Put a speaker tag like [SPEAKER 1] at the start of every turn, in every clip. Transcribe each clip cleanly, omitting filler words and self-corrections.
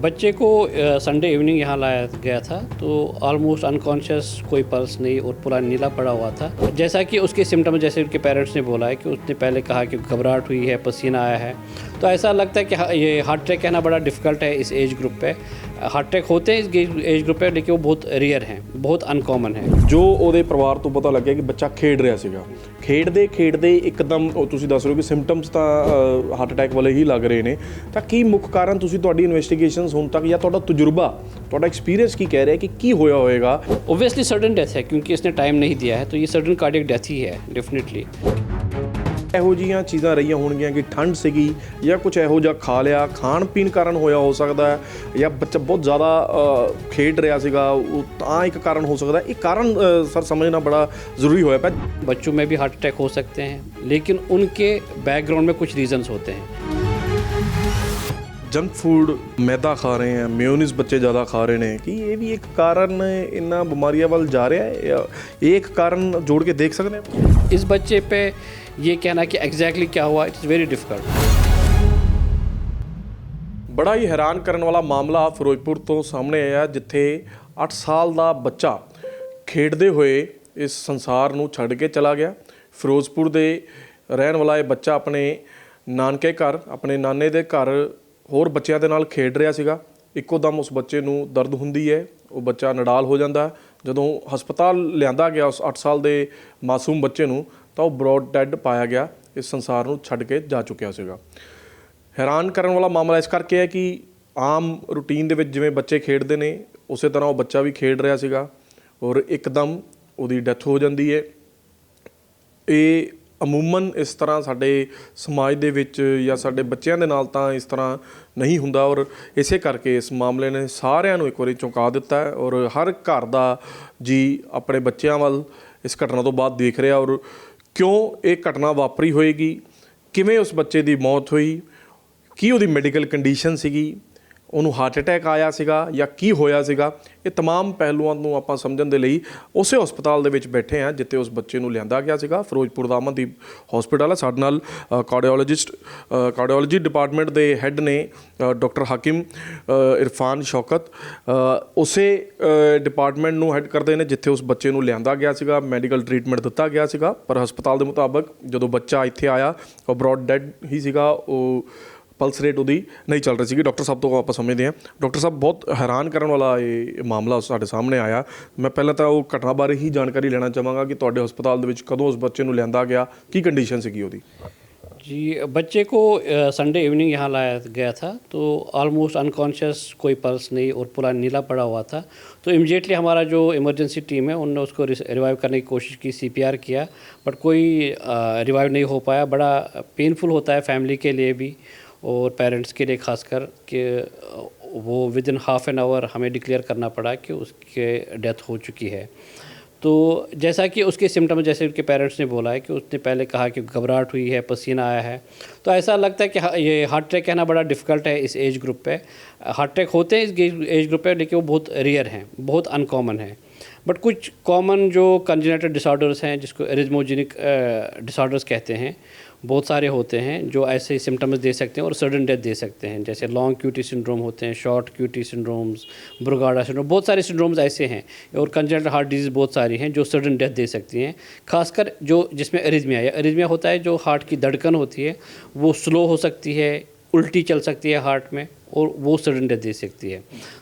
[SPEAKER 1] बच्चे को Sunday evening यहाँ लाया गया था तो ऑलमोस्ट अनकॉन्शियस, कोई पल्स नहीं और पूरा नीला पड़ा हुआ था। जैसा कि उसके सिम्टम, जैसे उनके पेरेंट्स ने बोला है कि उसने पहले कहा कि घबराहट हुई है, पसीना आया है, तो ऐसा लगता है कि ये हार्ट अटैक कहना बड़ा डिफ़िकल्ट है इस एज ग्रुप पे। हार्ट अटैक होते हैं इस एज ग्रुप पे, लेकिन वो बहुत रेयर हैं, बहुत अनकॉमन है।
[SPEAKER 2] ਜੋ ਉਹਦੇ ਪਰਿਵਾਰ ਤੋਂ ਪਤਾ ਲੱਗਿਆ ਕਿ ਬੱਚਾ ਖੇਡ ਰਿਹਾ ਸੀਗਾ, ਖੇਡਦੇ ਇੱਕਦਮ ਉਹ ਤੁਸੀਂ ਦੱਸ ਰਹੇ ਹੋ ਕਿ ਸਿੰਪਟਮਸ ਤਾਂ ਹਾਰਟ ਅਟੈਕ ਵਾਲੇ ਹੀ ਲੱਗ ਰਹੇ ਨੇ, ਤਾਂ ਕੀ ਮੁੱਖ ਕਾਰਨ ਤੁਸੀਂ ਤੁਹਾਡੀ ਇਨਵੈਸਟੀਗੇਸ਼ਨਸ ਹੁਣ ਤੱਕ ਜਾਂ ਤੁਹਾਡਾ ਤਜਰਬਾ, ਤੁਹਾਡਾ ਐਕਸਪੀਰੀਅੰਸ ਕੀ ਕਹਿ ਰਿਹਾ कि ਕੀ ਹੋਇਆ ਹੋਏਗਾ?
[SPEAKER 1] ओबियसली सडन डेथ है, क्योंकि इसने टाइम नहीं दिया है, तो ये सडन कार्डियक डेथ ही है डेफिनेटली।
[SPEAKER 2] ਇਹੋ ਜਿਹੀਆਂ ਚੀਜ਼ਾਂ ਰਹੀਆਂ ਹੋਣਗੀਆਂ ਕਿ ਠੰਡ ਸੀਗੀ ਜਾਂ ਕੁਝ ਇਹੋ ਜਿਹਾ ਖਾ ਲਿਆ, ਖਾਣ ਪੀਣ ਕਾਰਨ ਹੋਇਆ ਹੋ ਸਕਦਾ ਹੈ, ਜਾਂ ਬੱਚਾ ਬਹੁਤ ਜ਼ਿਆਦਾ ਖੇਡ ਰਿਹਾ ਸੀਗਾ ਉਹ ਤਾਂ ਇੱਕ ਕਾਰਨ ਹੋ ਸਕਦਾ। ਇਹ ਕਾਰਨ ਸਰ ਸਮਝਣਾ ਬੜਾ ਜ਼ਰੂਰੀ ਹੋਇਆ ਪਿਆ।
[SPEAKER 1] बच्चों में भी हार्ट अटैक हो सकते हैं, लेकिन उनके बैकग्राउंड में कुछ रीजंस होते हैं।
[SPEAKER 2] ਜੰਕ ਫੂਡ, ਮੈਦਾ ਖਾ ਰਹੇ ਹੈ, ਮੇਯੋਨੀਜ਼ ਬੱਚੇ ਜ਼ਿਆਦਾ ਖਾ ਰਹੇ ਨੇ, ਕਿ ਇਹ ਵੀ ਇੱਕ ਕਾਰਨ ਇਹਨਾਂ ਬਿਮਾਰੀਆਂ ਵੱਲ ਜਾ ਰਿਹਾ ਹੈ? ਇਹ ਇੱਕ ਕਾਰਨ ਜੋੜ ਕੇ ਦੇਖ ਸਕਦੇ ਹਾਂ?
[SPEAKER 1] इस बच्चे पे ये कहना कि एग्जैक्टली क्या हुआ, इट्स वेरी डिफ़िकल्ट।
[SPEAKER 2] ਬੜਾ ਹੀ ਹੈਰਾਨ ਕਰਨ ਵਾਲਾ ਮਾਮਲਾ ਫਿਰੋਜ਼ਪੁਰ ਤੋਂ ਸਾਹਮਣੇ ਆਇਆ, ਜਿੱਥੇ 8 ਸਾਲ ਦਾ ਬੱਚਾ ਖੇਡਦੇ ਹੋਏ ਇਸ ਸੰਸਾਰ ਨੂੰ ਛੱਡ ਕੇ ਚਲਾ ਗਿਆ। ਫਿਰੋਜ਼ਪੁਰ ਦੇ ਰਹਿਣ ਵਾਲਾ ਇਹ ਬੱਚਾ ਆਪਣੇ ਨਾਨਕੇ ਘਰ, ਆਪਣੇ ਨਾਨੇ ਦੇ ਘਰ ਹੋਰ ਬੱਚਿਆਂ ਦੇ ਨਾਲ ਖੇਡ ਰਿਹਾ ਸੀਗਾ। ਇੱਕੋ ਦਮ ਉਸ ਬੱਚੇ ਨੂੰ ਦਰਦ ਹੁੰਦੀ ਹੈ, ਉਹ ਬੱਚਾ ਨਡਾਲ ਹੋ ਜਾਂਦਾ। ਜਦੋਂ ਹਸਪਤਾਲ ਲਿਆਂਦਾ ਗਿਆ ਉਸ 8 ਸਾਲ ਦੇ ਮਾਸੂਮ ਬੱਚੇ ਨੂੰ, ਤਾਂ ਉਹ ਬਰੋਡ ਡੈਡ ਪਾਇਆ ਗਿਆ, ਇਸ ਸੰਸਾਰ ਨੂੰ ਛੱਡ ਕੇ ਜਾ ਚੁੱਕਿਆ ਸੀਗਾ। ਹੈਰਾਨ ਕਰਨ ਵਾਲਾ ਮਾਮਲਾ ਇਸ ਕਰਕੇ ਹੈ ਕਿ ਆਮ ਰੂਟੀਨ ਦੇ ਵਿੱਚ ਜਿਵੇਂ ਬੱਚੇ ਖੇਡਦੇ ਨੇ, ਉਸੇ ਤਰ੍ਹਾਂ ਉਹ ਬੱਚਾ ਵੀ ਖੇਡ ਰਿਹਾ ਸੀਗਾ ਔਰ ਇੱਕਦਮ ਉਹਦੀ ਡੈਥ ਹੋ ਜਾਂਦੀ ਹੈ। ਇਹ ਅਮੂਮਨ ਇਸ ਤਰ੍ਹਾਂ ਸਾਡੇ ਸਮਾਜ ਦੇ ਵਿੱਚ ਜਾਂ ਸਾਡੇ ਬੱਚਿਆਂ ਦੇ ਨਾਲ ਤਾਂ ਇਸ ਤਰ੍ਹਾਂ ਨਹੀਂ ਹੁੰਦਾ, ਔਰ ਇਸੇ ਕਰਕੇ ਇਸ ਮਾਮਲੇ ਨੇ ਸਾਰਿਆਂ ਨੂੰ ਇੱਕ ਵਾਰੀ ਚੌਂਕਾ ਦਿੱਤਾ ਹੈ ਔਰ ਹਰ ਘਰ ਦਾ ਜੀ ਆਪਣੇ ਬੱਚਿਆਂ ਵੱਲ ਇਸ ਘਟਨਾ ਤੋਂ ਬਾਅਦ ਦੇਖ ਰਿਹਾ। ਔਰ ਕਿਉਂ ਇਹ ਘਟਨਾ ਵਾਪਰੀ ਹੋਏਗੀ, ਕਿਵੇਂ ਉਸ ਬੱਚੇ ਦੀ ਮੌਤ ਹੋਈ, ਕੀ ਉਹਦੀ ਮੈਡੀਕਲ ਕੰਡੀਸ਼ਨ ਸੀਗੀ, ਉਹਨੂੰ ਹਾਰਟ ਅਟੈਕ ਆਇਆ ਸੀਗਾ ਜਾਂ ਕੀ ਹੋਇਆ ਸੀਗਾ, ਇਹ ਤਮਾਮ ਪਹਿਲੂਆਂ ਨੂੰ ਆਪਾਂ ਸਮਝਣ ਦੇ ਲਈ ਉਸੇ ਹਸਪਤਾਲ ਦੇ ਵਿੱਚ ਬੈਠੇ ਹਾਂ ਜਿੱਥੇ ਉਸ ਬੱਚੇ ਨੂੰ ਲਿਆਂਦਾ ਗਿਆ ਸੀਗਾ। ਫਿਰੋਜ਼ਪੁਰ ਦਾ ਅਮਨਦੀਪ ਹਸਪਤਾਲ ਹੈ। ਸਾਡੇ ਨਾਲ ਕਾਰਡੀਓਲੋਜੀ ਡਿਪਾਰਟਮੈਂਟ ਦੇ ਹੈੱਡ ਨੇ ਡਾਕਟਰ ਹਾਕਿਮ ਇਰਫਾਨ ਸ਼ੌਕਤ, ਉਸੇ ਡਿਪਾਰਟਮੈਂਟ ਨੂੰ ਹੈੱਡ ਕਰਦੇ ਨੇ ਜਿੱਥੇ ਉਸ ਬੱਚੇ ਨੂੰ ਲਿਆਂਦਾ ਗਿਆ ਸੀਗਾ, ਮੈਡੀਕਲ ਟਰੀਟਮੈਂਟ ਦਿੱਤਾ ਗਿਆ ਸੀਗਾ। ਪਰ ਹਸਪਤਾਲ ਦੇ ਮੁਤਾਬਕ ਜਦੋਂ ਬੱਚਾ ਇੱਥੇ ਆਇਆ ਉਹ ਬਰੋਡ ਡੈਡ ਹੀ ਸੀਗਾ, ਉਹ ਪਲਸ ਰੇਟ ਉਹਦੀ ਨਹੀਂ ਚੱਲ ਰਹੀ ਸੀਗੀ। ਡਾਕਟਰ ਸਾਹਿਬ ਤੋਂ ਆਪਾਂ ਸਮਝਦੇ ਹਾਂ। ਡਾਕਟਰ ਸਾਹਿਬ, ਬਹੁਤ ਹੈਰਾਨ ਕਰਨ ਵਾਲਾ ਇਹ ਮਾਮਲਾ ਸਾਡੇ ਸਾਹਮਣੇ ਆਇਆ। ਮੈਂ ਪਹਿਲਾਂ ਤਾਂ ਉਹ ਘਟਨਾ ਬਾਰੇ ਹੀ ਜਾਣਕਾਰੀ ਲੈਣਾ ਚਾਹਾਂਗਾ ਕਿ ਤੁਹਾਡੇ ਹਸਪਤਾਲ ਦੇ ਵਿੱਚ ਕਦੋਂ ਉਸ ਬੱਚੇ ਨੂੰ ਲਿਆਂਦਾ ਗਿਆ, ਕੀ ਕੰਡੀਸ਼ਨ ਸੀਗੀ ਉਹਦੀ?
[SPEAKER 1] जी, बच्चे को संडे इवनिंग यहाँ लाया गया था तो ऑलमोस्ट अनकॉन्शियस, कोई पल्स नहीं और पूरा नीला पड़ा हुआ था। तो इमीडिएटली हमारा जो इमरजेंसी टीम है उन्होंने उसको रिवाइव करने की कोशिश की, CPR किया, बट कोई रिवाइव नहीं हो पाया। बड़ा पेनफुल होता है फैमिली के लिए भी और पेरेंट्स के लिए खासकर, कि वो with in half an hour हमें डिक्लेयर करना पड़ा कि उसके डेथ हो चुकी है। तो जैसा कि उसके सिम्टम, जैसे उनके पेरेंट्स ने बोला है कि उसने पहले कहा कि घबराहट हुई है, पसीना आया है, तो ऐसा लगता है कि ये हार्ट अटैक कहना बड़ा डिफ़िकल्ट है इस एज ग्रुप पे। हार्ट अटैक होते हैं इस एज ग्रुप पे, लेकिन वो बहुत रेयर हैं, बहुत अनकॉमन है। बट कुछ कॉमन जो कंजेनिटल डिसऑर्डर्स हैं, जिसको एरिथ्मोजेनिक डिसऑर्डर्स कहते हैं, बहुत सारे होते हैं जो ऐसे सिम्टम्स दे सकते हैं और सडन डेथ दे सकते हैं। जैसे लॉन्ग क्यूटी सिंड्रोम होते हैं, short QT syndromes, Brugada syndrome, बहुत सारे सिंड्रोम्स ऐसे हैं। और कंजेनिटल हार्ट डिजीज़ बहुत सारी हैं जो सडन डेथ दे सकती हैं, खासकर जो जिसमें एरिथमिया होता है, जो हार्ट की धड़कन होती है वो स्लो हो सकती है, उल्टी चल सकती है हार्ट में, और वो सडन डेथ दे सकती है।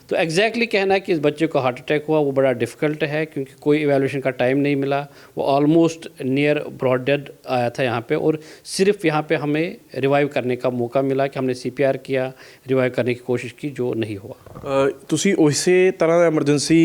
[SPEAKER 1] तो एग्जैक्टली कहना कि इस बच्चे को हार्ट अटैक हुआ वो बड़ा डिफ़िकल्ट है, क्योंकि कोई इवैल्यूएशन का टाइम नहीं मिला। वो ऑलमोस्ट नियर ब्रॉड डेड आया था यहाँ पे, और सिर्फ यहाँ पे हमें रिवाइव करने का मौका मिला कि हमने CPR किया, रिवाइव करने की कोशिश की, जो नहीं हुआ।
[SPEAKER 2] ਤੁਸੀਂ ਉਸੇ ਤਰ੍ਹਾਂ ਐਮਰਜੈਂਸੀ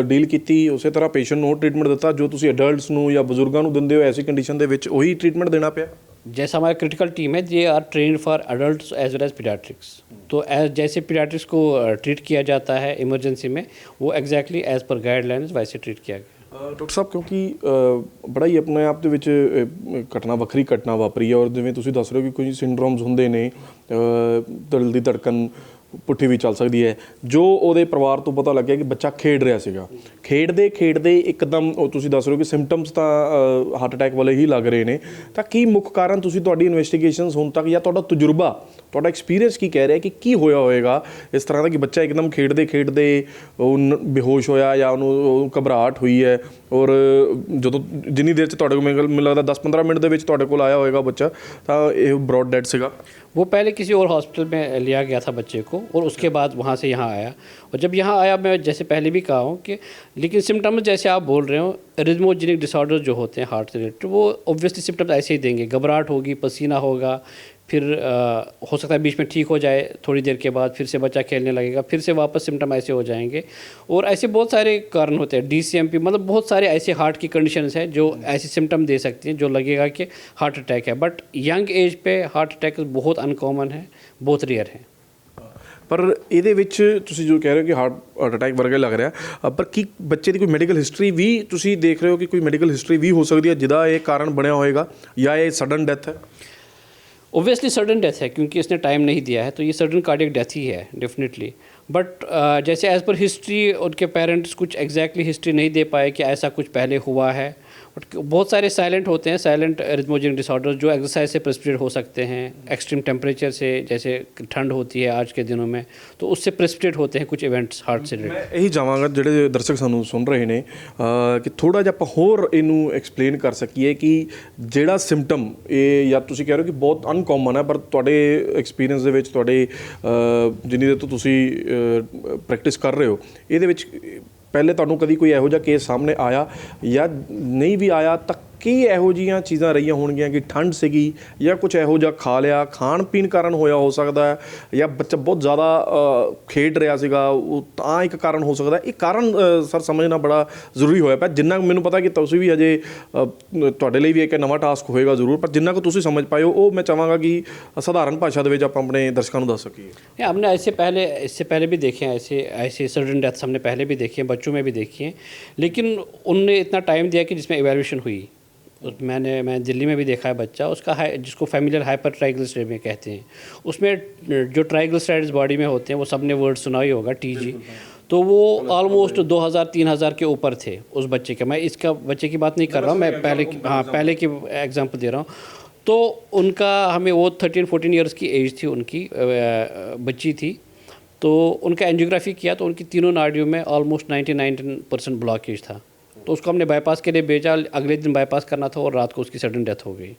[SPEAKER 2] ਡੀਲ ਕੀਤੀ, ਉਸੇ ਤਰ੍ਹਾਂ ਪੇਸ਼ੈਂਟ ਨੂੰ ਟ੍ਰੀਟਮੈਂਟ ਦਿੱਤਾ ਜੋ ਤੁਸੀਂ ਅਡਲਟਸ ਨੂੰ ਜਾਂ ਬਜ਼ੁਰਗਾਂ ਨੂੰ ਦਿੰਦੇ ਹੋ ਐਸੀ ਕੰਡੀਸ਼ਨ ਦੇ ਵਿੱਚ, ਉਹੀ ਟ੍ਰੀਟਮੈਂਟ ਦੇਣਾ ਪਿਆ?
[SPEAKER 1] जैसा हमारा क्रिटिकल टीम है, they are trained for adult as well as paediatrics. तो जैसे पीडियाट्रिक्स को ट्रीट किया जाता है इमरजेंसी में, वो एग्जैक्टली एज पर गाइडलाइंस वैसे ट्रीट किया गया।
[SPEAKER 2] ਡਾਕਟਰ ਸਾਹਿਬ, ਕਿਉਂਕਿ ਬੜਾ ਹੀ ਆਪਣੇ ਆਪ ਦੇ ਵਿੱਚ ਵੱਖਰੀ ਘਟਨਾ ਵਾਪਰੀ ਹੈ, ਔਰ ਜਿਵੇਂ ਤੁਸੀਂ ਦੱਸ ਰਹੇ ਹੋ ਕਿ ਕੁਝ ਸਿੰਡਰੋਮਸ ਹੁੰਦੇ ਨੇ, ਦਿਲ ਦੀ ਧੜਕਨ ਪੁੱਠੀ ਵੀ ਚੱਲ ਸਕਦੀ ਹੈ। ਜੋ ਉਹਦੇ ਪਰਿਵਾਰ ਤੋਂ ਪਤਾ ਲੱਗਿਆ ਕਿ ਬੱਚਾ ਖੇਡ ਰਿਹਾ ਸੀਗਾ, ਖੇਡਦੇ ਇੱਕਦਮ ਉਹ ਤੁਸੀਂ ਦੱਸ ਰਹੇ ਹੋ ਕਿ ਸਿੰਪਟਮਸ ਤਾਂ ਹਾਰਟ ਅਟੈਕ ਵਾਲੇ ਹੀ ਲੱਗ ਰਹੇ ਨੇ, ਤਾਂ ਕੀ ਮੁੱਖ ਕਾਰਨ ਤੁਸੀਂ ਤੁਹਾਡੀ ਇਨਵੈਸਟੀਗੇਸ਼ਨਸ ਹੁਣ ਤੱਕ ਜਾਂ ਤੁਹਾਡਾ ਤਜਰਬਾ, ਤੁਹਾਡਾ ਐਕਸਪੀਰੀਅੰਸ ਕੀ ਕਹਿ ਰਿਹਾ ਕਿ ਕੀ ਹੋਇਆ ਹੋਏਗਾ ਇਸ ਤਰ੍ਹਾਂ ਦਾ ਕਿ ਬੱਚਾ ਇੱਕਦਮ ਖੇਡਦੇ ਉਹ ਬੇਹੋਸ਼ ਹੋਇਆ ਜਾਂ ਉਹਨੂੰ ਘਬਰਾਹਟ ਹੋਈ ਹੈ, ਔਰ ਜਦੋਂ ਜਿੰਨੀ ਦੇਰ 'ਚ ਤੁਹਾਡੇ ਕੋਲ ਮੈਨੂੰ ਲੱਗਦਾ 10-15 ਮਿੰਟ ਦੇ ਵਿੱਚ ਤੁਹਾਡੇ ਕੋਲ ਆਇਆ होएगा बच्चा, तो ये ब्रॉड डेड सीगा।
[SPEAKER 1] वो पहले किसी और हॉस्पिटल में लिया गया था बच्चे को, और उसके बाद वहाँ से यहाँ आया। और जब यहाँ आया, मैं जैसे पहले भी कहा हूँ कि लेकिन सिम्टम्स जैसे आप बोल रहे हो, रिज्मोजेनिक डिसऑर्डर जो होते हैं हार्ट से रिलेटेड, वो ऑब्वियसली सिम्टम्स ऐसे ही देंगे। घबराहट होगी, पसीना होगा, फिर हो सकता है बीच में ठीक हो जाए, थोड़ी देर के बाद फिर से बच्चा खेलने लगेगा, फिर से वापस सिम्टम ऐसे हो जाएंगे। और ऐसे बहुत सारे कारण होते हैं, DCMP, मतलब बहुत सारे ऐसे हार्ट की कंडीशंस हैं जो ऐसे सिम्टम दे सकती हैं जो लगेगा कि हार्ट अटैक है। बट यंग एज पे हार्ट अटैक बहुत अनकॉमन है, बहुत रेयर है।
[SPEAKER 2] ਪਰ ਇਹਦੇ ਵਿੱਚ ਤੁਸੀਂ ਜੋ ਕਹਿ ਰਹੇ ਹੋ ਕਿ ਹਾਰਟ ਅਟੈਕ ਵਰਗਾ ਲੱਗ ਰਿਹਾ, ਪਰ ਕੀ ਬੱਚੇ ਦੀ ਕੋਈ ਮੈਡੀਕਲ ਹਿਸਟਰੀ ਵੀ ਤੁਸੀਂ ਦੇਖ ਰਹੇ ਹੋ ਕਿ ਕੋਈ ਮੈਡੀਕਲ ਹਿਸਟਰੀ ਵੀ ਹੋ ਸਕਦੀ ਹੈ ਜਿਹਦਾ ਇਹ ਕਾਰਨ ਬਣਿਆ ਹੋਏਗਾ, ਜਾਂ ਇਹ ਸਡਨ ਡੈਥ है?
[SPEAKER 1] ओबियसली सडन डेथ है, क्योंकि इसने टाइम नहीं दिया है, तो ये सडन कार्डियक डेथ ही है डेफिनेटली। बट जैसे एज़ पर हिस्ट्री उनके पेरेंट्स कुछ एग्जैक्टली हिस्ट्री नहीं दे पाए कि ऐसा कुछ पहले हुआ है। बट बहुत सारे साइलेंट होते हैं, साइलेंट रिज्मोजेनिक डिसऑर्डर, जो एक्सरसाइज से प्रेसिपिटेट हो सकते हैं, एक्सट्रीम टेम्परेचर से, जैसे ठंड होती है आज के दिनों में, तो उससे प्रेसिपिटेट होते हैं कुछ इवेंट्स हार्ट से रिलेटेड।
[SPEAKER 2] मैं यही चाहांगा ਜਿਹੜੇ ਦਰਸ਼ਕ ਸਾਨੂੰ ਸੁਣ ਰਹੇ ਨੇ ਕਿ ਥੋੜਾ ਜਿਹਾ ਆਪਾਂ ਹੋਰ ਇਹਨੂੰ ਐਕਸਪਲੇਨ ਕਰ ਸਕੀਏ ਕਿ ਜਿਹੜਾ ਸਿੰਪਟਮ ਇਹ ਜਾਂ ਤੁਸੀਂ ਕਹਿ ਰਹੇ ਹੋ ਕਿ ਬਹੁਤ ਅਨਕੋਮਨ ਹੈ, ਪਰ ਤੁਹਾਡੇ ਐਕਸਪੀਰੀਅੰਸ ਦੇ ਵਿੱਚ, ਤੁਹਾਡੇ ਜਿੰਨੀ ਦੇਰ ਤੋਂ ਤੁਸੀਂ ਪ੍ਰੈਕਟਿਸ ਕਰ ਰਹੇ ਹੋ, ਇਹਦੇ ਵਿੱਚ ਪਹਿਲੇ ਤੁਹਾਨੂੰ ਕਦੀ ਕੋਈ ਇਹੋ ਜਿਹਾ ਕੇਸ ਸਾਹਮਣੇ ਆਇਆ ਜਾਂ ਨਹੀਂ ਵੀ ਆਇਆ, ਤਾਂ ਕੀ ਇਹੋ ਜਿਹੀਆਂ ਚੀਜ਼ਾਂ ਰਹੀਆਂ ਹੋਣਗੀਆਂ ਕਿ ਠੰਡ ਸੀਗੀ ਜਾਂ ਕੁਝ ਇਹੋ ਜਿਹਾ ਖਾ ਲਿਆ, ਖਾਣ ਪੀਣ ਕਾਰਨ ਹੋਇਆ ਹੋ ਸਕਦਾ ਹੈ, ਜਾਂ ਬੱਚਾ ਬਹੁਤ ਜ਼ਿਆਦਾ ਖੇਡ ਰਿਹਾ ਸੀਗਾ ਉਹ ਤਾਂ ਇੱਕ ਕਾਰਨ ਹੋ ਸਕਦਾ। ਇਹ ਕਾਰਨ ਸਰ ਸਮਝਣਾ ਬੜਾ ਜ਼ਰੂਰੀ ਹੋਇਆ ਪਿਆ। ਜਿੰਨਾ ਮੈਨੂੰ ਪਤਾ ਕਿ ਤੁਸੀਂ ਵੀ ਅਜੇ ਤੁਹਾਡੇ ਲਈ ਵੀ ਇੱਕ ਨਵਾਂ ਟਾਸਕ ਹੋਏਗਾ ਜ਼ਰੂਰ, ਪਰ ਜਿੰਨਾ ਕੁ ਤੁਸੀਂ ਸਮਝ ਪਾਏ ਹੋ ਉਹ ਮੈਂ ਚਾਹਾਂਗਾ ਕਿ ਸਧਾਰਨ ਭਾਸ਼ਾ ਦੇ ਵਿੱਚ ਆਪਾਂ ਆਪਣੇ ਦਰਸ਼ਕਾਂ ਨੂੰ ਦੱਸ ਸਕੀਏ।
[SPEAKER 1] हमने इससे पहले भी देखे हैं, ऐसे सडन डेथ्स हमने पहले भी देखी हैं, बच्चों में भी देखी हैं, लेकिन उनने इतना टाइम दिया कि जिसमें इवैल्यूएशन हुई। मैं दिल्ली में भी देखा है बच्चा, उसका जिसको फैमिलियल हाइपर ट्राइग्लिसराइड में कहते हैं, उसमें जो ट्राइग्लिसराइड्स बॉडी में होते हैं, वो सबने वर्ड सुना ही होगा, TG, तो वो ऑलमोस्ट 2000-3000 के ऊपर थे उस बच्चे के। मैं इसका बच्चे की बात नहीं कर रहा हूँ, मैं पहले की एग्जांपल दे रहा हूँ। तो उनका हमें वो 13-14 ईयर्स की एज थी, उनकी बच्ची थी, तो उनका एंजियोग्राफी किया तो उनकी तीनों नाड़ियों में ऑलमोस्ट 99% ब्लॉकेज था। तो उसको हमने बाईपास के लिए भेजा, अगले दिन बाईपास करना था और रात को उसकी सडन डेथ हो गई।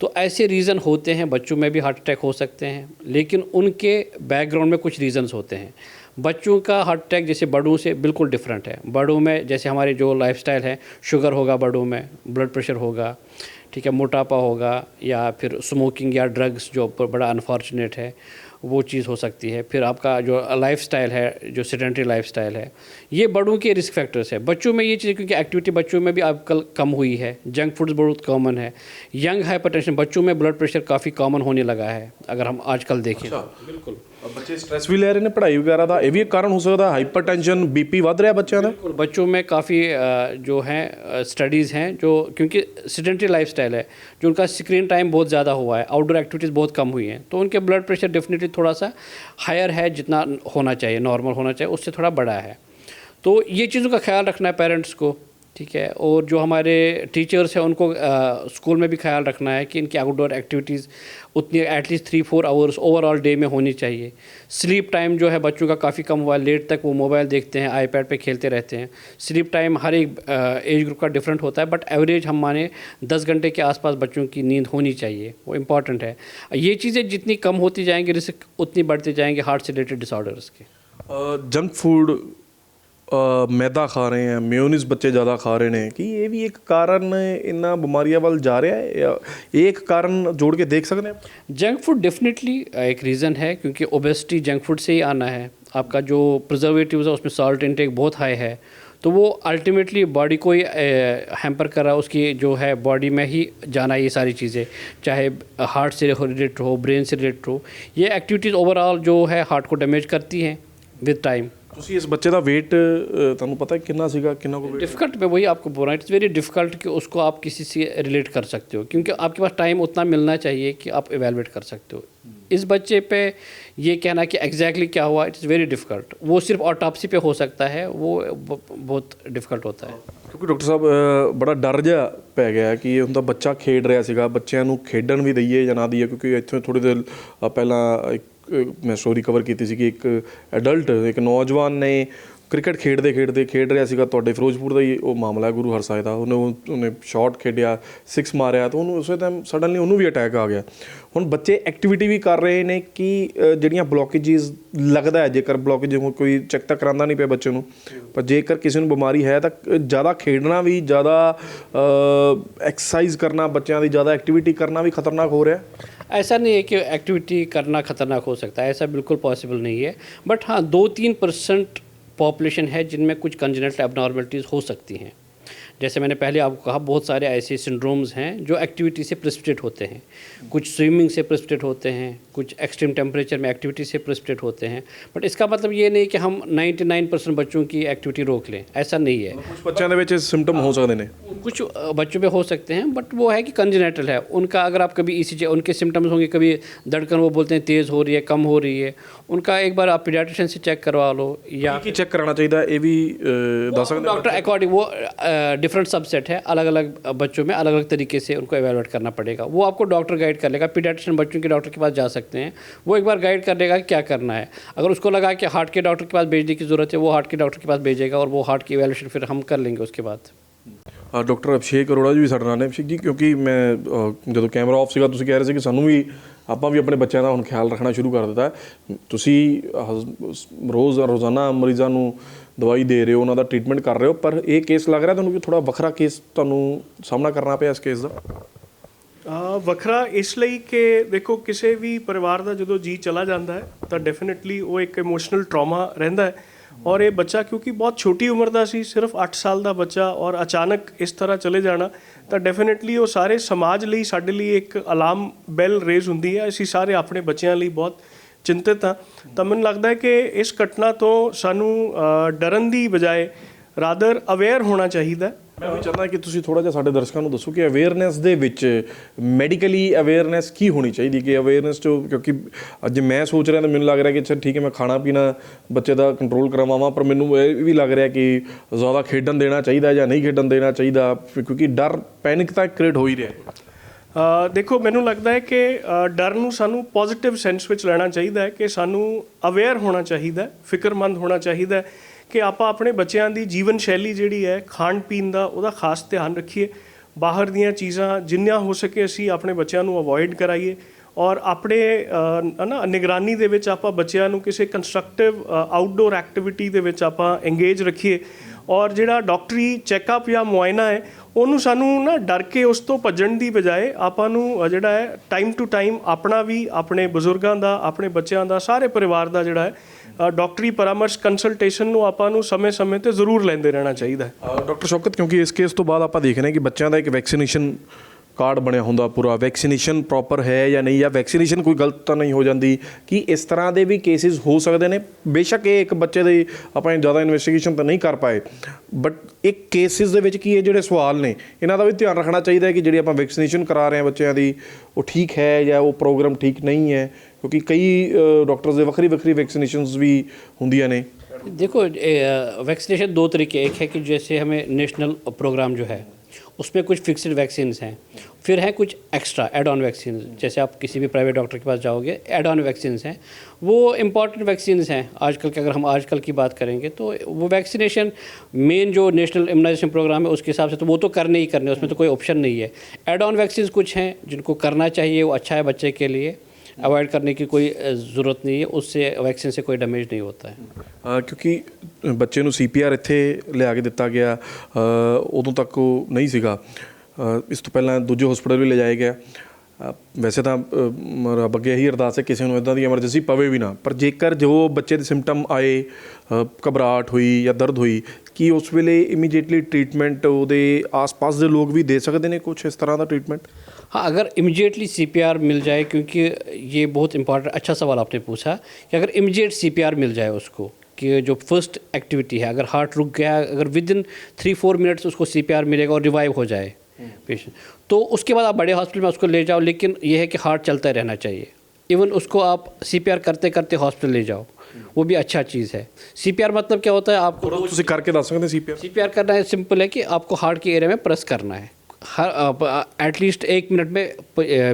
[SPEAKER 1] तो ऐसे रीज़न होते हैं, बच्चों में भी हार्ट अटैक हो सकते हैं, लेकिन उनके बैकग्राउंड में कुछ रीज़न्स होते हैं। बच्चों का हार्ट अटैक जैसे बड़ों से बिल्कुल डिफरेंट है। बड़ों में जैसे हमारे जो लाइफस्टाइल है, शुगर होगा बड़ों में, ब्लड प्रेशर होगा, ठीक है, मोटापा होगा, या फिर स्मोकिंग या ड्रग्स जो बड़ा अनफॉर्चुनेट है, वो चीज़ हो सकती है। फिर आपका जो लाइफस्टाइल है, जो सेडेंटरी लाइफस्टाइल है, ये बड़ों के रिस्क फैक्टर्स है। बच्चों में ये चीज़ें, क्योंकि एक्टिविटी बच्चों में भी आजकल कम हुई है, जंक फूड्स बहुत कॉमन है, यंग हाइपरटेंशन, बच्चों में ब्लड प्रेशर काफ़ी कॉमन होने लगा है अगर हम आजकल देखें।
[SPEAKER 2] बिल्कुल, ਬੱਚੇ ਸਟ੍ਰੈਸ ਵੀ ਲੈ ਰਹੇ ਨੇ ਪੜ੍ਹਾਈ ਵਗੈरह ਦਾ, ਇਹ ਵੀ ਇੱਕ ਕਾਰਨ ਹੋ ਸਕਦਾ। ਹਾਈਪਰਟੈਂਸ਼ਨ, BP ਵੱਧ ਰਿਹਾ ਬੱਚਿਆਂ ਦਾ।
[SPEAKER 1] बिल्कुल, बच्चों में काफ़ी जो हैं स्टडीज़ हैं, जो क्योंकि सेडेंटरी लाइफस्टाइल है, जो उनका स्क्रीन टाइम बहुत ज़्यादा हुआ है, आउटडोर एक्टिविटीज़ बहुत कम हुई हैं, तो उनके ब्लड प्रेशर डेफिनेटली थोड़ा सा हायर है, जितना होना चाहिए, नॉर्मल होना चाहिए, उससे थोड़ा बड़ा है। तो ये चीज़ों का ख्याल रखना है पेरेंट्स को, ठीक है। और जो हमारे टीचर्स हैं उनको स्कूल में भी ख्याल रखना है कि इनकी आउटडोर एक्टिविटीज़ उतनी एटलीस्ट 3-4 आवर्स ओवरऑल डे में होनी चाहिए। स्लीप टाइम जो है बच्चों का काफ़ी कम हुआ है, लेट तक वो मोबाइल देखते हैं, आईपैड पे खेलते रहते हैं। स्लीप टाइम हर एक एज ग्रुप का डिफरेंट होता है, बट एवरेज हम माने 10 घंटे के आसपास बच्चों की नींद होनी चाहिए, वो इम्पॉर्टेंट है। ये चीज़ें जितनी कम होती जाएंगी, रिस्क उतनी बढ़ते जाएंगे हार्ट से रिलेटेड डिसऑर्डर्स के।
[SPEAKER 2] जंक फूड, मैदा खा रहे हैं, मेयोनीज़ बच्चे ज़्यादा खा रहे हैं, कि ये भी एक कारण इन्ना बीमारियां वाल जा रहा है, या एक कारण जोड़ के देख सकते हैं?
[SPEAKER 1] जंक फूड डेफिनेटली एक रीज़न है, क्योंकि ओबेसिटी जंक फूड से ही आना है। आपका जो प्रिजर्वेटिव्स है उसमें सॉल्ट इंटेक बहुत हाई है, तो वो अल्टीमेटली बॉडी को ही हैम्पर कर रहा है, उसकी जो है बॉडी में ही जाना ये सारी चीज़ें, चाहे हार्ट से रिलेटेड हो, ब्रेन से रिलेटेड हो, ये एक्टिविटीज़ ओवरऑल जो है हार्ट को डैमेज करती हैं विद टाइम।
[SPEAKER 2] ਤੁਸੀਂ ਇਸ ਬੱਚੇ ਦਾ वेट ਤੁਹਾਨੂੰ पता है कितना सीगा, कितना को
[SPEAKER 1] डिफ़िकल्ट, मैं वही आपको बोल रहा हूँ, इट्स वेरी डिफ़िकल्ट कि उसको आप किसी से रिलेट कर सकते हो, क्योंकि आपके पास टाइम उतना मिलना चाहिए कि आप एवेलुएट कर सकते हो। इस बच्चे पे ये कहना कि एग्जैक्टली क्या हुआ, इट इज़ वेरी डिफ़िकल्ट। वो सिर्फ ऑटोप्सी पे हो सकता है, वो बहुत डिफ़िकल्ट होता है।
[SPEAKER 2] ਕਿਉਂਕਿ ਡਾਕਟਰ ਸਾਹਿਬ ਬੜਾ ਡਰ ਜਿਹਾ ਪੈ ਗਿਆ ਕਿ ਇਹ ਹੁੰਦਾ ਬੱਚਾ ਖੇਡ ਰਿਹਾ ਸੀਗਾ, ਬੱਚਿਆਂ ਨੂੰ ਖੇਡਣ ਵੀ ਦਈਏ ਜਾਂ ਨਾ ਦਈਏ, ਕਿਉਂਕਿ ਇੱਥੇ ਥੋੜ੍ਹੀ ਦੇਰ ਪਹਿਲਾਂ ਮੈਂ ਸਟੋਰੀ ਕਵਰ ਕੀਤੀ ਸੀ ਕਿ ਇੱਕ ਐਡਲਟ, ਇੱਕ ਨੌਜਵਾਨ ਨੇ ਕ੍ਰਿਕਟ ਖੇਡ ਰਿਹਾ ਸੀਗਾ। ਤੁਹਾਡੇ ਫਿਰੋਜ਼ਪੁਰ ਦਾ ਹੀ ਉਹ ਮਾਮਲਾ ਹੈ, ਗੁਰੂ ਹਰਸਾਏ ਦਾ। ਉਹਨੇ ਸ਼ਾਟ ਖੇਡਿਆ, 6 ਮਾਰਿਆ, ਤਾਂ ਉਹਨੂੰ ਉਸੇ ਟਾਈਮ ਸਡਨਲੀ ਉਹਨੂੰ ਵੀ ਅਟੈਕ ਆ ਗਿਆ। ਹੁਣ ਬੱਚੇ ਐਕਟੀਵਿਟੀ ਵੀ ਕਰ ਰਹੇ ਨੇ ਕਿ ਜਿਹੜੀਆਂ ਬਲੋਕੇਜਿਸ ਲੱਗਦਾ ਹੈ, ਜੇਕਰ ਬਲੋਕੇਜ ਕੋਈ ਚੈੱਕ ਤਾਂ ਕਰਾਉਂਦਾ ਨਹੀਂ ਪਿਆ ਬੱਚੇ ਨੂੰ, ਪਰ ਜੇਕਰ ਕਿਸੇ ਨੂੰ ਬਿਮਾਰੀ ਹੈ ਤਾਂ ਜ਼ਿਆਦਾ ਖੇਡਣਾ ਵੀ, ਜ਼ਿਆਦਾ ਐਕਸਰਸਾਈਜ਼ ਕਰਨਾ, ਬੱਚਿਆਂ ਦੀ ਜ਼ਿਆਦਾ ਐਕਟੀਵਿਟੀ करना भी खतरनाक हो रहा है।
[SPEAKER 1] ऐसा नहीं है कि एक्टिविटी करना ख़तरनाक हो सकता है, ऐसा बिल्कुल पॉसिबल नहीं है। बट हाँ, 2-3% पॉपुलेशन है जिनमें कुछ कंजेनिटल एबनॉर्मलिटीज़ हो सकती हैं। जैसे मैंने पहले आपको कहा, बहुत सारे ऐसे सिंड्रोम्स हैं जो एक्टिविटी से प्रेसिपिटेट होते हैं। कुछ स्विमिंग से प्रेसिपिटेट होते हैं, कुछ एक्सट्रीम टेम्परेचर में एक्टिविटी से प्रेसिपिटेट होते हैं। बट इसका मतलब ये नहीं कि हम 99% बच्चों की एक्टिविटी रोक लें, ऐसा नहीं है।
[SPEAKER 2] कुछ बच्चों के ਵਿੱਚ सिम्टम हो सकते हैं,
[SPEAKER 1] कुछ बच्चों में हो सकते हैं, बट वो है कि कंजेनिटल है उनका। अगर आप कभी ECG, उनके सिम्टम्स होंगे, कभी धड़कन वो बोलते हैं तेज़ हो रही है, कम हो रही है, उनका एक बार आप पीडियाट्रिशियन से चेक करवा लो, या
[SPEAKER 2] चेक कराना चाहिए, ये भी दस सकते
[SPEAKER 1] डॉक्टर अकॉर्डिंग, वो डिफरेंट सबसेट है, अलग अलग बच्चों में अलग अलग तरीके से उनको एवेलुएट करना पड़ेगा। वो आपको डॉक्टर गाइड कर लेगा। पीडियाट्रिशियन बच्चों के डॉक्टर के पास जा सकते हैं, वो एक बार गाइड कर देगा कि क्या करना है। अगर उसको लगा कि हार्ट के डॉक्टर के पास भेजने की ज़रूरत है, वो हार्ट के डॉक्टर के पास भेजेगा और वो हार्ट की एवेल्यूएशन फिर हम कर लेंगे उसके बाद।
[SPEAKER 2] ਡਾਕਟਰ ਅਭਿਸ਼ੇਕ ਅਰੋੜਾ ਜੀ ਵੀ ਸਾਡੇ ਨਾਲ ਨੇ। ਅਭਿਸ਼ੇਕ ਜੀ, ਕਿਉਂਕਿ ਮੈਂ ਜਦੋਂ ਕੈਮਰਾ ਆਫ ਸੀਗਾ ਤੁਸੀਂ ਕਹਿ ਰਹੇ ਸੀ ਕਿ ਸਾਨੂੰ ਵੀ, ਆਪਾਂ ਵੀ ਆਪਣੇ ਬੱਚਿਆਂ ਦਾ ਹੁਣ ਖਿਆਲ ਰੱਖਣਾ ਸ਼ੁਰੂ ਕਰ ਦਿੱਤਾ ਹੈ। ਤੁਸੀਂ ਰੋਜ਼ਾਨਾ ਮਰੀਜ਼ਾਂ ਨੂੰ ਦਵਾਈ ਦੇ ਰਹੇ ਹੋ, ਉਹਨਾਂ ਦਾ ਟ੍ਰੀਟਮੈਂਟ ਕਰ ਰਹੇ ਹੋ, ਪਰ ਇਹ ਕੇਸ ਲੱਗ ਰਿਹਾ ਤੁਹਾਨੂੰ ਕਿ ਥੋੜ੍ਹਾ ਵੱਖਰਾ ਕੇਸ ਤੁਹਾਨੂੰ ਸਾਹਮਣਾ ਕਰਨਾ ਪਿਆ ਇਸ ਕੇਸ ਦਾ।
[SPEAKER 3] ਵੱਖਰਾ ਇਸ ਲਈ ਕਿ ਦੇਖੋ, ਕਿਸੇ ਵੀ ਪਰਿਵਾਰ ਦਾ ਜਦੋਂ ਜੀ ਚਲਾ ਜਾਂਦਾ ਹੈ ਤਾਂ ਡੈਫੀਨੇਟਲੀ ਉਹ ਇੱਕ ਇਮੋਸ਼ਨਲ ਟਰਾਮਾ ਰਹਿੰਦਾ ਹੈ। ਔਰ ਇਹ ਬੱਚਾ ਕਿਉਂਕਿ ਬਹੁਤ ਛੋਟੀ ਉਮਰ ਦਾ ਸੀ, ਸਿਰਫ 8 ਸਾਲ ਦਾ ਬੱਚਾ, ਔਰ ਅਚਾਨਕ ਇਸ ਤਰ੍ਹਾਂ ਚਲੇ ਜਾਣਾ ਤਾਂ ਡੈਫੀਨੇਟਲੀ ਉਹ ਸਾਰੇ ਸਮਾਜ ਲਈ, ਸਾਡੇ ਲਈ ਇੱਕ ਅਲਾਰਮ ਬੈਲ ਰੇਜ਼ ਹੁੰਦੀ ਹੈ। ਅਸੀਂ ਸਾਰੇ ਆਪਣੇ ਬੱਚਿਆਂ ਲਈ ਬਹੁਤ ਚਿੰਤਿਤ ਹਾਂ। ਤਾਂ ਮੈਨੂੰ ਲੱਗਦਾ ਹੈ ਕਿ ਇਸ ਘਟਨਾ ਤੋਂ ਸਾਨੂੰ ਡਰਨ ਦੀ ਬਜਾਏ ਰਾਦਰ ਅਵੇਅਰ ਹੋਣਾ ਚਾਹੀਦਾ।
[SPEAKER 2] ਮੈਂ ਵੀ ਚਾਹੁੰਦਾ ਕਿ ਤੁਸੀਂ ਥੋੜ੍ਹਾ ਜਿਹਾ ਸਾਡੇ ਦਰਸ਼ਕਾਂ ਨੂੰ ਦੱਸੋ ਕਿ ਅਵੇਅਰਨੈਸ ਦੇ ਵਿੱਚ ਮੈਡੀਕਲੀ ਅਵੇਅਰਨੈਸ ਕੀ ਹੋਣੀ ਚਾਹੀਦੀ, ਕਿ ਅਵੇਅਰਨੈਸ 'ਚ, ਕਿਉਂਕਿ ਅੱਜ ਮੈਂ ਸੋਚ ਰਿਹਾ ਤਾਂ ਮੈਨੂੰ ਲੱਗ ਰਿਹਾ ਕਿ ਅੱਛਾ ਠੀਕ ਹੈ, ਮੈਂ ਖਾਣਾ ਪੀਣਾ ਬੱਚੇ ਦਾ ਕੰਟਰੋਲ ਕਰਵਾਵਾਂ, ਪਰ ਮੈਨੂੰ ਇਹ ਵੀ ਲੱਗ ਰਿਹਾ ਕਿ ਜ਼ਿਆਦਾ ਖੇਡਣ ਦੇਣਾ ਚਾਹੀਦਾ ਜਾਂ ਨਹੀਂ ਖੇਡਣ ਦੇਣਾ ਚਾਹੀਦਾ, ਕਿਉਂਕਿ ਡਰ, ਪੈਨਿਕ ਤਾਂ ਕ੍ਰੀਏਟ ਹੋ ਹੀ ਰਿਹਾ।
[SPEAKER 3] ਦੇਖੋ, ਮੈਨੂੰ ਲੱਗਦਾ ਹੈ ਕਿ ਡਰ ਨੂੰ ਸਾਨੂੰ ਪੋਜ਼ੀਟਿਵ ਸੈਂਸ ਵਿੱਚ ਲੈਣਾ ਚਾਹੀਦਾ ਹੈ, ਕਿ ਸਾਨੂੰ ਅਵੇਅਰ ਹੋਣਾ ਚਾਹੀਦਾ, ਫਿਕਰਮੰਦ ਹੋਣਾ ਚਾਹੀਦਾ ਕਿ ਆਪਾਂ ਆਪਣੇ ਬੱਚਿਆਂ ਦੀ ਜੀਵਨ ਸ਼ੈਲੀ ਜਿਹੜੀ ਹੈ, ਖਾਣ ਪੀਣ ਦਾ, ਉਹਦਾ ਖਾਸ ਧਿਆਨ ਰੱਖੀਏ। ਬਾਹਰ ਦੀਆਂ ਚੀਜ਼ਾਂ ਜਿੰਨੀਆਂ ਹੋ ਸਕੇ ਅਸੀਂ ਆਪਣੇ ਬੱਚਿਆਂ ਨੂੰ ਅਵੋਇਡ ਕਰਾਈਏ, ਔਰ ਆਪਣੇ ਨਿਗਰਾਨੀ ਦੇ ਵਿੱਚ ਆਪਾਂ ਬੱਚਿਆਂ ਨੂੰ ਕਿਸੇ ਕੰਸਟਰਕਟਿਵ ਆਊਟਡੋਰ ਐਕਟੀਵਿਟੀ ਦੇ ਵਿੱਚ ਆਪਾਂ ਇੰਗੇਜ ਰੱਖੀਏ। ਔਰ ਜਿਹੜਾ ਡਾਕਟਰੀ ਚੈੱਕਅਪ ਜਾਂ ਮੁਆਇਨਾ ਹੈ, ਉਹਨੂੰ ਸਾਨੂੰ ਨਾ ਡਰ ਕੇ ਉਸ ਤੋਂ ਭੱਜਣ ਦੀ ਬਜਾਏ ਆਪਾਂ ਨੂੰ ਜਿਹੜਾ ਹੈ ਟਾਈਮ ਟੂ ਟਾਈਮ ਆਪਣਾ ਵੀ, ਆਪਣੇ ਬਜ਼ੁਰਗਾਂ ਦਾ, ਆਪਣੇ ਬੱਚਿਆਂ ਦਾ, ਸਾਰੇ ਪਰਿਵਾਰ ਦਾ ਜਿਹੜਾ ਹੈ ਡਾਕਟਰੀ ਪਰਾਮਰਸ਼, ਕੰਸਲਟੇਸ਼ਨ ਨੂੰ ਆਪਾਂ ਨੂੰ ਸਮੇਂ-ਸਮੇਂ 'ਤੇ ਜ਼ਰੂਰ ਲੈਂਦੇ ਰਹਿਣਾ ਚਾਹੀਦਾ ਹੈ।
[SPEAKER 2] ਡਾਕਟਰ ਸ਼ੌਕਤ, ਕਿਉਂਕਿ ਇਸ ਕੇਸ ਤੋਂ ਬਾਅਦ ਆਪਾਂ ਦੇਖ ਰਹੇ ਹਾਂ ਕਿ ਬੱਚਿਆਂ ਦਾ ਇੱਕ ਵੈਕਸੀਨੇਸ਼ਨ ਕਾਰਡ ਬਣਿਆ ਹੁੰਦਾ ਪੂਰਾ, ਵੈਕਸੀਨੇਸ਼ਨ ਪ੍ਰੋਪਰ ਹੈ ਜਾਂ ਨਹੀਂ, ਜਾਂ ਵੈਕਸੀਨੇਸ਼ਨ ਕੋਈ ਗਲਤ ਤਾਂ ਨਹੀਂ ਹੋ ਜਾਂਦੀ, ਕਿ ਇਸ ਤਰ੍ਹਾਂ ਦੇ ਵੀ ਕੇਸਿਸ ਹੋ ਸਕਦੇ ਨੇ। ਬੇਸ਼ੱਕ ਇਹ ਇੱਕ ਬੱਚੇ ਦੇ ਆਪਾਂ ਜ਼ਿਆਦਾ ਇਨਵੈਸਟੀਗੇਸ਼ਨ ਤਾਂ ਨਹੀਂ ਕਰ ਪਾਏ, ਬਟ ਇੱਕ ਕੇਸਿਸ ਦੇ ਵਿੱਚ ਕੀ ਇਹ ਜਿਹੜੇ ਸਵਾਲ ਨੇ, ਇਹਨਾਂ ਦਾ ਵੀ ਧਿਆਨ ਰੱਖਣਾ ਚਾਹੀਦਾ ਹੈ ਕਿ ਜਿਹੜੀ ਆਪਾਂ ਵੈਕਸੀਨੇਸ਼ਨ ਕਰਾ ਰਹੇ ਹਾਂ ਬੱਚਿਆਂ ਦੀ, ਉਹ ਠੀਕ ਹੈ ਜਾਂ ਉਹ ਪ੍ਰੋਗਰਾਮ ਠੀਕ ਨਹੀਂ ਹੈ, ਕਿਉਂਕਿ ਕਈ ਡਾਕਟਰਸ ਦੇ ਵੱਖਰੀ ਵੈਕਸੀਨੇशंस भी ਹੁੰਦੀਆਂ ਨੇ।
[SPEAKER 1] देखो, वैक्सीनेशन 2 तरीके, एक है कि जैसे हमें नेशनल प्रोग्राम जो है उसमें कुछ फिक्स्ड वैक्सीन्स हैं, फिर हैं कुछ एक्स्ट्रा एड ऑन वैक्सीन। जैसे आप किसी भी प्राइवेट डॉक्टर के पास जाओगे, एड ऑन वैक्सीन्स हैं, वो इम्पॉर्टेंट वैक्सीन्स हैं आजकल के। अगर हम आजकल की बात करेंगे तो वो वैक्सीनेशन, मेन जो नेशनल इम्यूनाइजेशन प्रोग्राम है उसके हिसाब से तो वो तो करने ही करने, उसमें तो कोई ऑप्शन नहीं है। एड ऑन वैक्सीन्स कुछ हैं जिनको करना चाहिए, वो अच्छा है बच्चे के लिए, अवॉइड करने की कोई ज़रूरत नहीं है, उससे वैक्सीन से कोई डैमेज नहीं होता है।
[SPEAKER 2] क्योंकि बच्चे ਨੂੰ CPR ਇੱਥੇ ਲਿਆ ਕੇ ਦਿੱਤਾ ਗਿਆ, ਉਦੋਂ ਤੱਕ ਉਹ ਨਹੀਂ ਸੀਗਾ, ਇਸ ਤੋਂ ਪਹਿਲਾਂ ਦੂਜੇ ਹਸਪੀਟਲ ਵੀ ਲਿਜਾਇਆ ਗਿਆ। ਵੈਸੇ ਤਾਂ ਰੱਬ ਅੱਗੇ ਇਹੀ ਅਰਦਾਸ ਹੈ ਕਿਸੇ ਨੂੰ ਇੱਦਾਂ ਦੀ ਐਮਰਜੈਂਸੀ ਪਵੇ ਵੀ ਨਾ, ਪਰ ਜੇਕਰ ਜੋ ਬੱਚੇ ਦੇ ਸਿੰਪਟਮ ਆਏ, ਘਬਰਾਹਟ ਹੋਈ ਜਾਂ ਦਰਦ ਹੋਈ, ਕੀ ਉਸ ਵੇਲੇ ਇਮੀਡੀਏਟਲੀ ਟ੍ਰੀਟਮੈਂਟ ਉਹਦੇ ਆਸ-ਪਾਸ ਦੇ ਲੋਕ ਵੀ ਦੇ ਸਕਦੇ ਨੇ ਕੁਛ ਇਸ ਤਰ੍ਹਾਂ ਦਾ ट्रीटमेंट?
[SPEAKER 1] हाँ, अगर इमीडिएटली CPR मिल जाए, क्योंकि ये बहुत इंपॉर्टेंट, अच्छा सवाल आपने पूछा कि अगर इमीडिएट CPR मिल जाए उसको, कि जो फर्स्ट एक्टिविटी है, अगर हार्ट रुक गया, अगर विद इन 3-4 मिनट्स उसको CPR मिलेगा और रिवाइव हो जाए पेशेंट, तो उसके बाद आप बड़े हॉस्पिटल में उसको ले जाओ। लेकिन यह है कि हार्ट चलता रहना चाहिए, इवन उसको आप CPR करते करते हॉस्पिटल ले जाओ, वो भी अच्छा चीज़ है। CPR मतलब क्या होता है, आपको
[SPEAKER 2] ਤੁਸੀਂ ਕਰਕੇ ਦੱਸ ਸਕਦੇ ਸੀਪੀਆਰ?
[SPEAKER 1] CPR करना है, सिंपल है कि आपको हार्ट के एरिया में प्रेस करना है। हर एटलीस्ट 1 मिनट में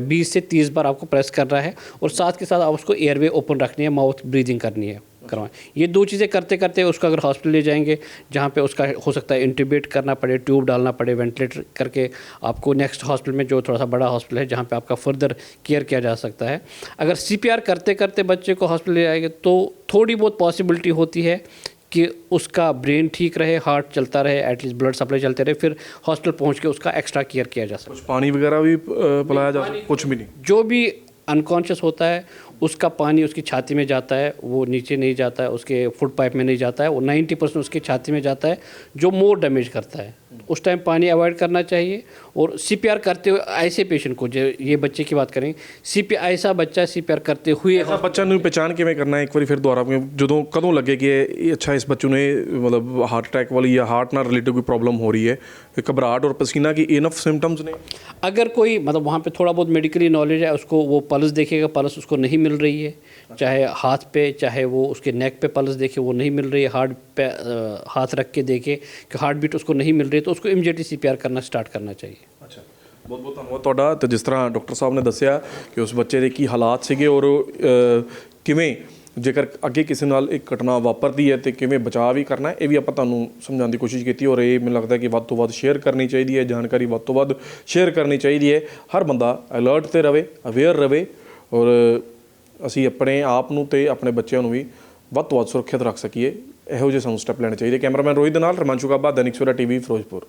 [SPEAKER 1] 20 से 30 बार आपको प्रेस करना है, और साथ के साथ आप उसको एयरवे ओपन रखनी है, माउथ ब्रीदिंग करनी है, करवाएं। ये 2 चीज़ें करते करते उसका अगर हॉस्पिटल ले जाएंगे, जहाँ पे उसका हो सकता है इंट्यूबेट करना पड़े, ट्यूब डालना पड़े, वेंटिलेटर करके आपको नेक्स्ट हॉस्पिटल में, जो थोड़ा सा बड़ा हॉस्पिटल है जहाँ पे आपका फर्दर केयर किया जा सकता है। अगर CPR करते करते बच्चे को हॉस्पिटल ले जाएंगे तो थोड़ी बहुत पॉसिबिलिटी होती है कि उसका ब्रेन ठीक रहे, हार्ट चलता रहे, एटलीस्ट ब्लड सप्लाई चलते रहे, फिर हॉस्पिटल पहुंच के उसका एक्स्ट्रा केयर किया जा सकता है।
[SPEAKER 2] कुछ पानी वगैरह भी पिलाया जा सकता? कुछ भी नहीं?
[SPEAKER 1] जो भी अनकॉन्शियस होता है उसका पानी उसकी छाती में जाता है, वो नीचे नहीं जाता है, उसके फुट पाइप में नहीं जाता है, वो 90% उसकी छाती में जाता है, जो मोर डैमेज करता है। उस टाइम पानी अवॉइड करना चाहिए। और CPR करते हुए ऐसे पेशेंट को, जो ये बच्चे की बात करें, ऐसा बच्चा CPR करते हुए
[SPEAKER 2] ਐਸਾ ਬੱਚਾ ਨੂੰ ਪਹਿਚਾਣ ਕਿਵੇਂ ਕਰਨਾ ਹੈ? ਇੱਕ ਵਾਰੀ ਫਿਰ ਦੁਬਾਰਾ ਜਦੋਂ ਕਦੋਂ ਲੱਗੇ ਕਿ ਇਹ ਅੱਛਾ ਇਸ ਬੱਚੇ ਨੂੰ ਇਹ ਮਤਲਬ ਹਾਰਟ ਅਟੈਕ ਵਾਲੀ ਜਾਂ ਹਾर्ट ਨਾਲ रिलेटेड कोई प्रॉब्लम हो रही है, घबराहट और पसीना की इनफ सिम्टम्स ने?
[SPEAKER 1] अगर कोई मतलब वहाँ पे थोड़ा बहुत मेडिकली नॉलेज है, उसको वो पल्स देखेगा, पल्स उसको नहीं मिल रही है, चाहे हाथ पे चाहे वो उसके नेक पे पल्स देखे वो नहीं मिल रही है, हार्ट पे हाथ रख के देखे कि हार्ट बीट उसको नहीं मिल रही, तो उसको इमीडिएटली CPR करना स्टार्ट करना चाहिए।
[SPEAKER 2] ਅੱਛਾ, ਬਹੁਤ ਬਹੁਤ ਧੰਨਵਾਦ ਤੁਹਾਡਾ। ਤੇ ਜਿਸ ਤਰ੍ਹਾਂ ਡਾਕਟਰ ਸਾਹਿਬ ਨੇ ਦੱਸਿਆ ਕਿ ਉਸ ਬੱਚੇ ਦੇ ਕੀ ਹਾਲਾਤ ਸੀਗੇ ਔਰ ਕਿਵੇਂ ਜੇਕਰ ਅੱਗੇ ਕਿਸੇ ਨਾਲ ਇੱਕ ਘਟਨਾ ਵਾਪਰਦੀ ਹੈ ਤੇ ਕਿਵੇਂ ਬਚਾਅ ਵੀ ਕਰਨਾ ਹੈ, ਇਹ ਵੀ ਆਪਾਂ ਤੁਹਾਨੂੰ ਸਮਝਾਉਣ ਦੀ ਕੋਸ਼ਿਸ਼ ਕੀਤੀ। ਔਰ ਇਹ ਮੈਨੂੰ ਲੱਗਦਾ ਕਿ ਵੱਧ ਤੋਂ ਵੱਧ ਸ਼ੇਅਰ ਕਰਨੀ ਚਾਹੀਦੀ ਹੈ, ਜਾਣਕਾਰੀ ਵੱਧ ਤੋਂ ਵੱਧ ਸ਼ੇਅਰ ਕਰਨੀ ਚਾਹੀਦੀ ਹੈ। ਹਰ ਬੰਦਾ ਅਲਰਟ ਤੇ ਰਵੇ, ਅਵੇਅਰ ਰਵੇ, ਔਰ ਅਸੀਂ ਆਪਣੇ ਆਪ ਨੂੰ ਤੇ ਆਪਣੇ ਬੱਚਿਆਂ ਨੂੰ ਵੀ ਵੱਧ ਤੋਂ ਵੱਧ ਸੁਰੱਖਿਅਤ ਰੱਖ ਸਕੀਏ। ਇਹੋ ਜਿਹੇ ਸਾਨੂੰ ਸਟੈਪ ਲੈਣੇ ਚਾਹੀਦੇ। ਕੈਮਰਾਮੈਨ ਰੋਹਿਤ ਦੇ ਨਾਲ ਰਮਾਂਸ਼ੂ ਕਾਬਾ, ਦੈਨਿਕ ਸਵੇਰਾ TV, ਫਿਰੋਜ਼ਪੁਰ।